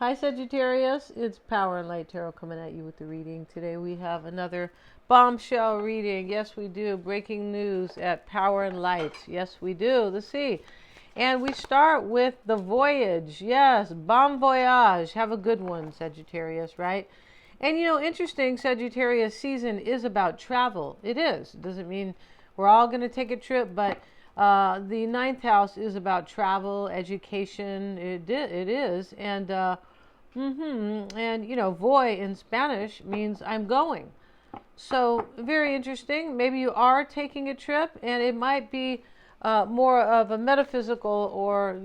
Hi Sagittarius, it's Power and Light Tarot coming at you with the reading. Today we have another bombshell reading. Yes, we do. Breaking news at Power and Light. Yes, we do. The sea. And we start with the voyage. Yes, bon voyage. Have a good one, Sagittarius, right? And interesting, Sagittarius season is about travel. It is. It doesn't mean we're all going to take a trip, but the ninth house is about travel, education. It is. And voy in Spanish means I'm going. So very interesting. Maybe you are taking a trip, and it might be more of a metaphysical or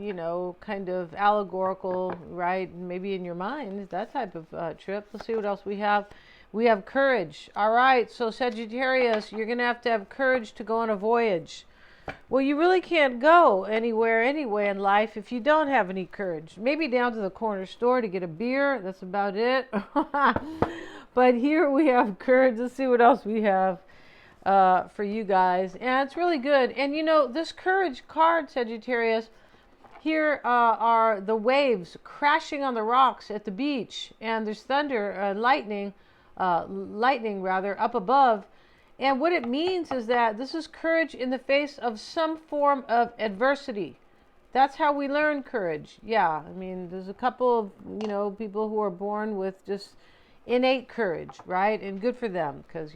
kind of allegorical, right? Maybe in your mind, that type of trip. Let's see what else we have. We have courage. All right. So Sagittarius, you're going to have courage to go on a voyage. Well, you really can't go anywhere anyway in life if you don't have any courage. Maybe down to the corner store to get a beer. That's about it. But here we have courage. Let's see what else we have for you guys. And it's really good. And this courage card, Sagittarius, here are the waves crashing on the rocks at the beach. And there's thunder, lightning up above. And what it means is that this is courage in the face of some form of adversity. That's how we learn courage. Yeah, I mean, there's a couple of, people who are born with just innate courage, right? And good for them because,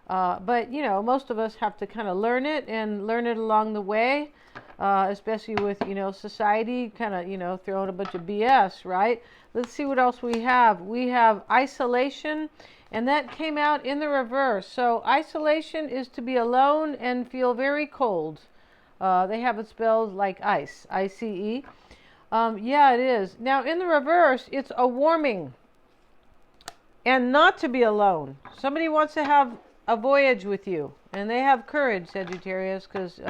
but, most of us have to kind of learn it and learn it along the way, especially with, society kind of, throwing a bunch of BS, right? Let's see what else we have. We have isolation. And that came out in the reverse. So isolation is to be alone and feel very cold. They have it spelled like ice, I-C-E. Yeah, it is. Now, in the reverse, it's a warming. And not to be alone. Somebody wants to have a voyage with you. And they have courage, Sagittarius, because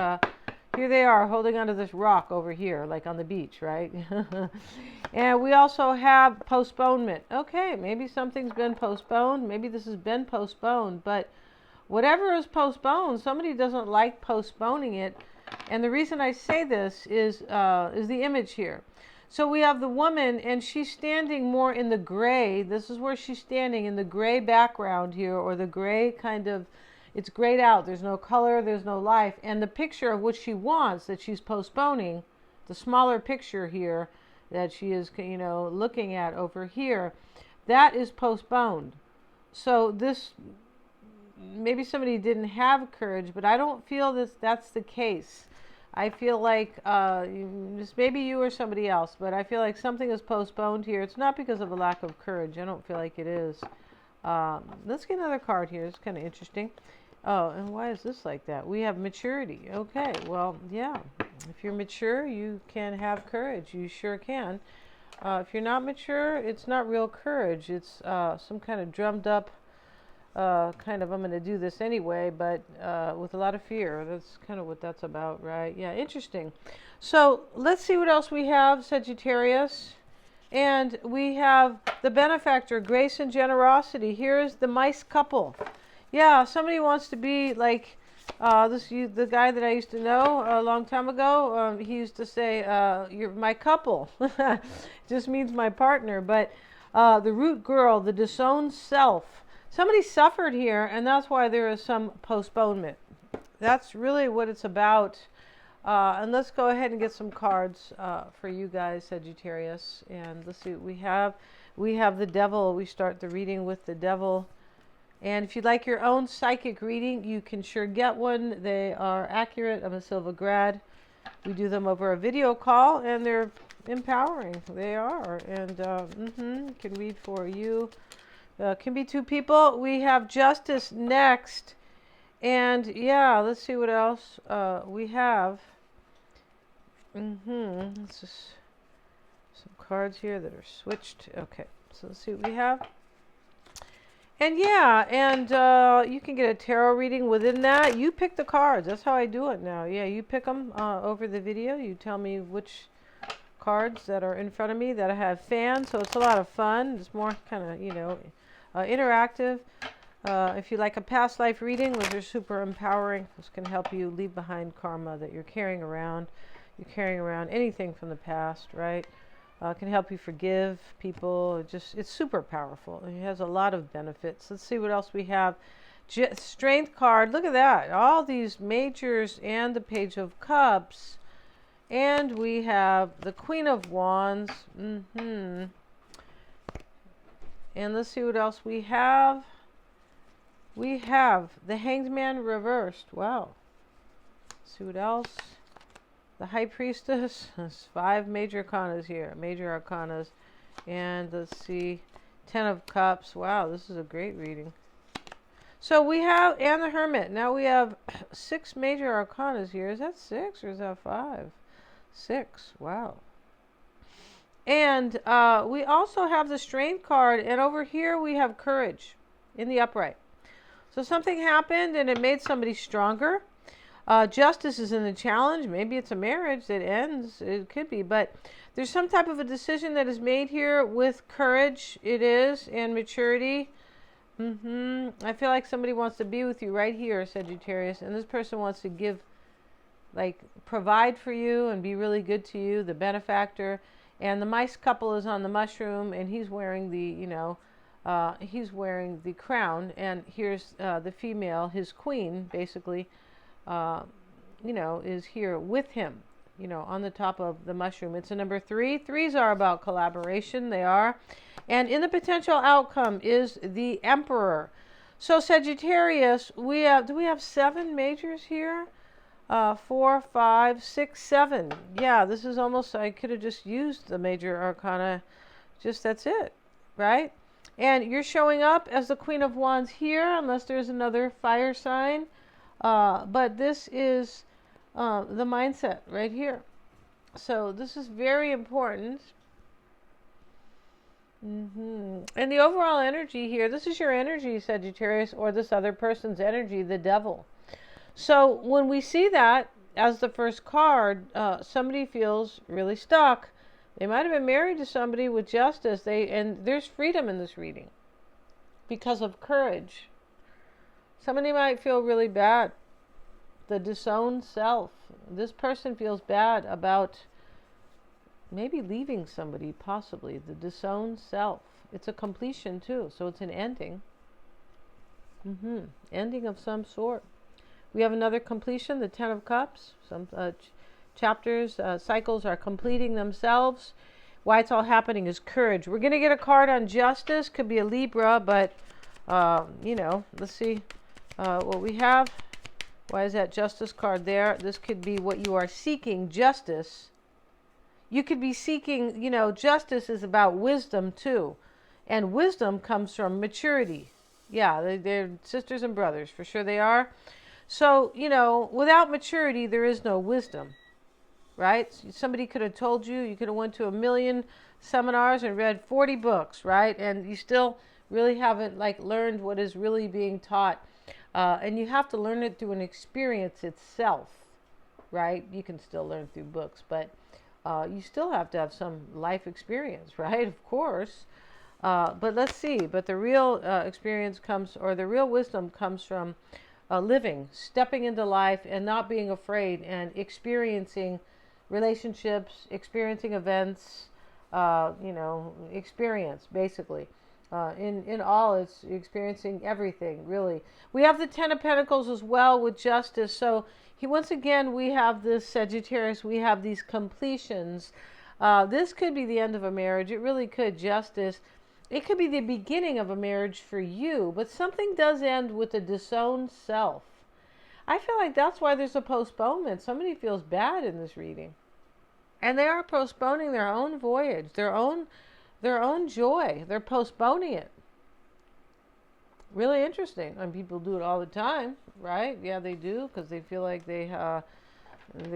here they are holding onto this rock over here, like on the beach, right? And we also have postponement. Okay, maybe something's been postponed. Maybe this has been postponed. But whatever is postponed, somebody doesn't like postponing it. And the reason I say this is the image here. So we have the woman, and she's standing more in the gray. This is where she's standing, in the gray background here, or the gray kind of, it's grayed out. There's no color, there's no life. And the picture of what she wants that she's postponing, the smaller picture here that she is, looking at over here, that is postponed. So this, maybe somebody didn't have courage, but I don't feel that's the case. I feel like just maybe you or somebody else, but I feel like something is postponed here. It's not because of a lack of courage. I don't feel like it is. Let's get another card here. It's kind of interesting. Oh, and why is this like that? We have maturity. Okay, well, yeah. If you're mature, you can have courage. You sure can. If you're not mature, it's not real courage. It's some kind of drummed up kind of, I'm going to do this anyway, but with a lot of fear. That's kind of what that's about, right? Yeah, interesting. So let's see what else we have, Sagittarius. And we have the benefactor, grace and generosity. Here is the mice couple. Yeah, somebody wants to be like the guy that I used to know a long time ago. He used to say, "You're my couple." Just means my partner. But the root girl, the disowned self. Somebody suffered here, and that's why there is some postponement. That's really what it's about. And let's go ahead and get some cards for you guys, Sagittarius. And let's see what we have. We have the devil. We start the reading with the devil. And if you'd like your own psychic reading, you can sure get one. They are accurate. I'm a Silva grad. We do them over a video call, and they're empowering. They are. And can read for you. Can be two people. We have justice next. And yeah, let's see what else we have. This is some cards here that are switched. Okay, so let's see what we have. And yeah, and you can get a tarot reading within that. You pick the cards. That's how I do it now. Yeah, you pick them over the video. You tell me which cards that are in front of me that I have fans. So it's a lot of fun. It's more kind of, interactive. If you like a past life reading, which are super empowering, this can help you leave behind karma that you're carrying around. You're carrying around anything from the past, right? Can help you forgive people. It's super powerful. It has a lot of benefits. Let's see what else we have. Strength card. Look at that. All these majors and the Page of Cups. And we have the Queen of Wands. And let's see what else we have. We have the Hanged Man reversed. Wow. Let's see what else. The High Priestess. There's 5 major arcanas here. Major arcanas. And let's see. 10 of Cups. Wow, this is a great reading. So we have, and the Hermit. Now we have 6 major arcanas here. Is that 6 or is that 5? 6. Wow. And we also have the Strength card. And over here we have Courage in the upright. So something happened and it made somebody stronger. Justice is in the challenge. Maybe it's a marriage that ends. It could be. But there's some type of a decision that is made here with courage. It is. And maturity. I feel like somebody wants to be with you right here, Sagittarius. And this person wants to give, like, provide for you and be really good to you. The benefactor. And the mice couple is on the mushroom. And he's wearing the, he's wearing the crown. And here's the female, his queen, basically. Is here with him, on the top of the mushroom. It's a number 3. 3s are about collaboration. They are. And in the potential outcome is the Emperor. So Sagittarius, do we have 7 majors here? 4, 5, 6, 7. Yeah, this is almost, I could have just used the major arcana. That's it, right? And you're showing up as the Queen of Wands here, unless there's another fire sign. But this is the mindset right here. So this is very important. And the overall energy here, this is your energy, Sagittarius, or this other person's energy, the Devil. So when we see that as the first card, somebody feels really stuck. They might have been married to somebody with justice. And there's freedom in this reading because of courage. Somebody might feel really bad. The disowned self. This person feels bad about maybe leaving somebody, possibly. The disowned self. It's a completion too, so it's an ending. Ending of some sort. We have another completion, the 10 of Cups. Some chapters, cycles are completing themselves. Why it's all happening is courage. We're going to get a card on justice. Could be a Libra, but, let's see what we have. Why is that justice card there? This could be what you are seeking, justice. You could be seeking, justice is about wisdom too. And wisdom comes from maturity. Yeah, they're sisters and brothers, for sure they are. So, without maturity, there is no wisdom, right? Somebody could have told you, you could have went to 1,000,000 seminars and read 40 books, right? And you still really haven't, learned what is really being taught. And you have to learn it through an experience itself, right? You can still learn through books, but you still have to have some life experience, right? Of course. But let's see. But the real experience comes, or the real wisdom comes from living, stepping into life and not being afraid and experiencing relationships, experiencing events, experience, basically. In all, it's experiencing everything, really. We have the 10 of Pentacles as well with justice. So once again, we have this Sagittarius, we have these completions. This could be the end of a marriage. It really could, justice. It could be the beginning of a marriage for you, but something does end with a disowned self. I feel like that's why there's a postponement. Somebody feels bad in this reading. And they are postponing their own voyage, their own joy. They're postponing it. Really interesting. And people do it all the time, right? Yeah, they do, because they feel like they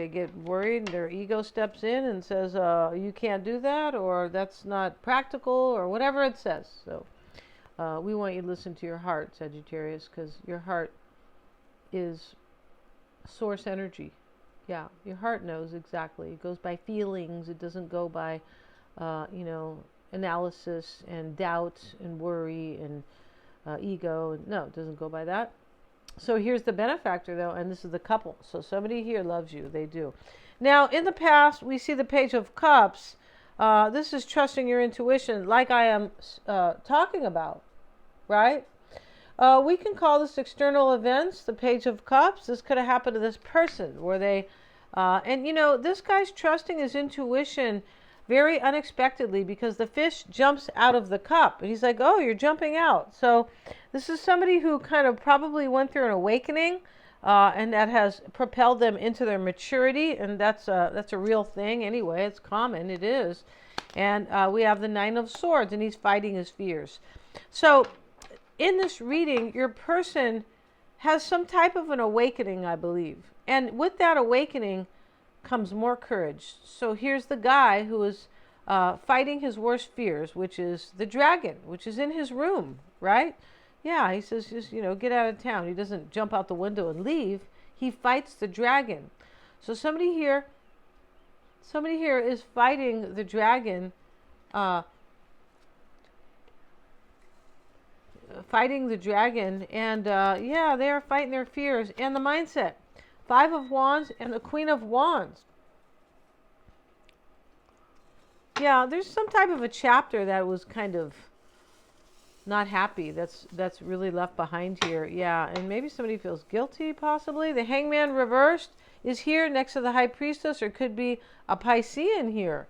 get worried and their ego steps in and says, you can't do that, or that's not practical, or whatever it says. So we want you to listen to your heart, Sagittarius, because your heart is source energy. Yeah, your heart knows exactly. It goes by feelings. It doesn't go by, analysis and doubt and worry and ego. No, it doesn't go by that. So here's the benefactor, though, and this is the couple. So somebody here loves you. They do. Now, in the past, we see the Page of Cups. This is trusting your intuition like I am talking about, right? We can call this external events, the Page of Cups. This could have happened to this person where they, and this guy's trusting his intuition very unexpectedly because the fish jumps out of the cup. And he's like, oh, you're jumping out. So this is somebody who kind of probably went through an awakening, and that has propelled them into their maturity. And that's a real thing anyway. It's common. It is. And we have the Nine of Swords, and he's fighting his fears. So in this reading, your person has some type of an awakening, I believe. And with that awakening comes more courage. So here's the guy who is fighting his worst fears, which is the dragon, which is in his room, right? Yeah, he says, just, get out of town. He doesn't jump out the window and leave. He fights the dragon. So somebody here is fighting the dragon, and they are fighting their fears and the mindset. Five of Wands and the Queen of Wands. Yeah, there's some type of a chapter that was kind of not happy. That's really left behind here. Yeah, and maybe somebody feels guilty, possibly. The Hangman reversed is here next to the High Priestess, or could be a Piscean here.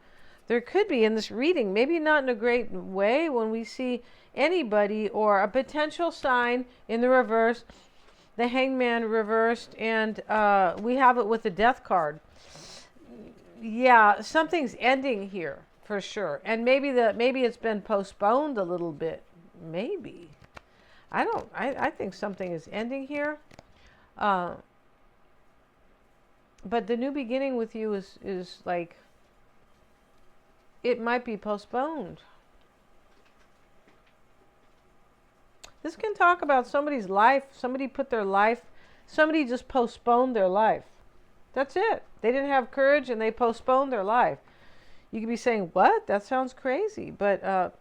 There could be in this reading, maybe not in a great way, when we see anybody or a potential sign in the reverse, the Hangman reversed, and we have it with the Death card. Yeah, something's ending here for sure, and maybe it's been postponed a little bit. Maybe I think something is ending here, but the new beginning with you is like, it might be postponed. This can talk about somebody's life. Somebody just postponed their life. That's it. They didn't have courage and they postponed their life. You could be saying, what? That sounds crazy. But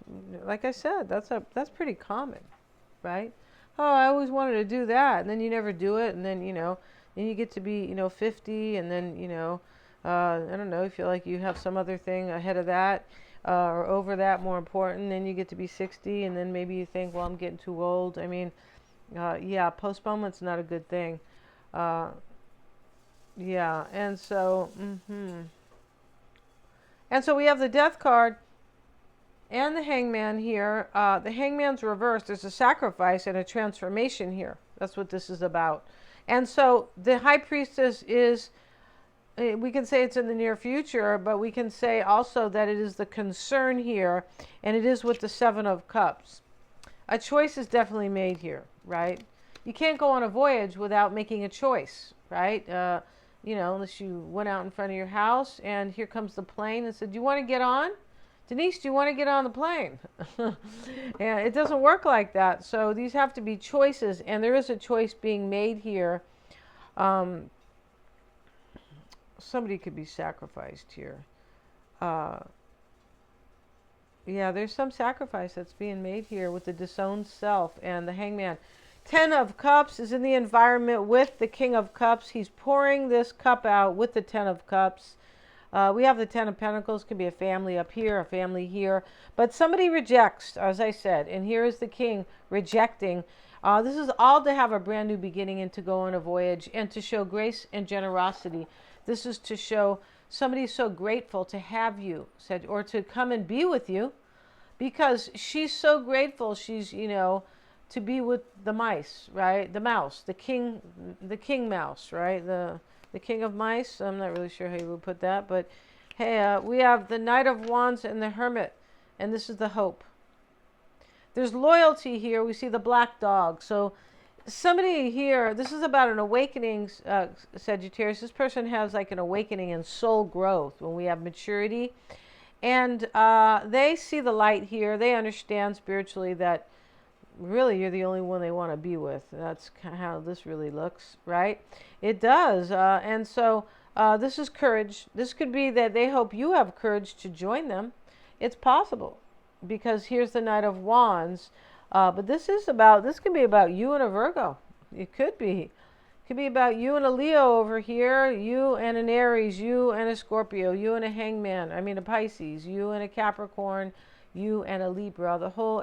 like I said, that's pretty common, right? Oh, I always wanted to do that. And then you never do it. And then, then you get to be, 50. And then, I don't know, you feel like you have some other thing ahead of that. Or over that, more important. Then you get to be 60, and then maybe you think, well, I'm getting too old. I mean, yeah, postponement's not a good thing. Yeah, and so, and so we have the Death card and the Hangman here. The Hangman's reversed. There's a sacrifice and a transformation here. That's what this is about. And so the High Priestess is, we can say it's in the near future, but we can say also that it is the concern here, and it is with the Seven of Cups. A choice is definitely made here, right? You can't go on a voyage without making a choice, right? Unless you went out in front of your house, and here comes the plane and said, do you want to get on? Denise, do you want to get on the plane? Yeah, it doesn't work like that. So these have to be choices, and there is a choice being made here. Somebody could be sacrificed here. Yeah, there's some sacrifice that's being made here with the disowned self and the Hangman. Ten of Cups is in the environment with the King of Cups. He's pouring this cup out with the Ten of Cups. We have the Ten of Pentacles. Could be a family up here, a family here. But somebody rejects, as I said. And here is the King rejecting. This is all to have a brand new beginning and to go on a voyage and to show grace and generosity. This is to show somebody's so grateful to have you, said, or to come and be with you, because she's so grateful. She's, to be with the mice, right? The mouse, the king mouse, right? The king of mice. I'm not really sure how you would put that, but hey, we have the Knight of Wands and the Hermit, and this is the hope. There's loyalty here. We see the black dog. So somebody here, this is about an awakening, Sagittarius. This person has like an awakening in soul growth when we have maturity. And they see the light here. They understand spiritually that really you're the only one they want to be with. That's kind of how this really looks, right? It does. And so this is courage. This could be that they hope you have courage to join them. It's possible, because here's the Knight of Wands. But this can be about you and a Virgo. It could be. Could be about you and a Leo over here, you and an Aries, you and a Scorpio, you and a Hangman, a Pisces, you and a Capricorn, you and a Libra,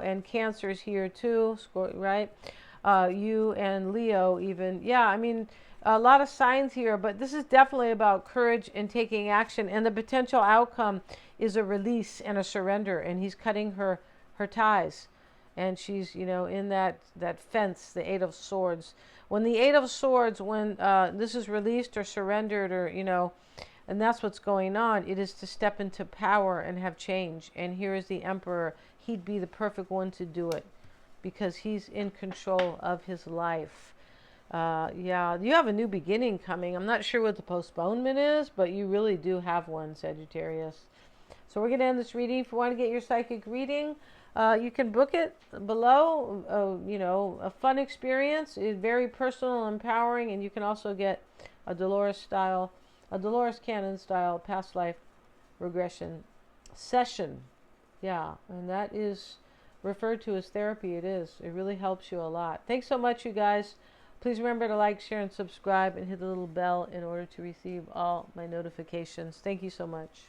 and Cancer's here too, right? You and Leo even. Yeah, a lot of signs here, but this is definitely about courage and taking action, and the potential outcome is a release and a surrender, and he's cutting her ties, and she's, in that fence, the Eight of Swords. When the Eight of Swords, when this is released or surrendered, or, and that's what's going on, it is to step into power and have change. And here is the Emperor. He'd be the perfect one to do it because he's in control of his life. Yeah, you have a new beginning coming. I'm not sure what the postponement is, but you really do have one, Sagittarius. So we're going to end this reading. If you want to get your psychic reading, you can book it below. A fun experience. It's very personal and empowering, and you can also get a Dolores Cannon style past life regression session. Yeah, and that is referred to as therapy. It is. It really helps you a lot. Thanks so much, you guys. Please remember to like, share, and subscribe, and hit the little bell in order to receive all my notifications. Thank you so much.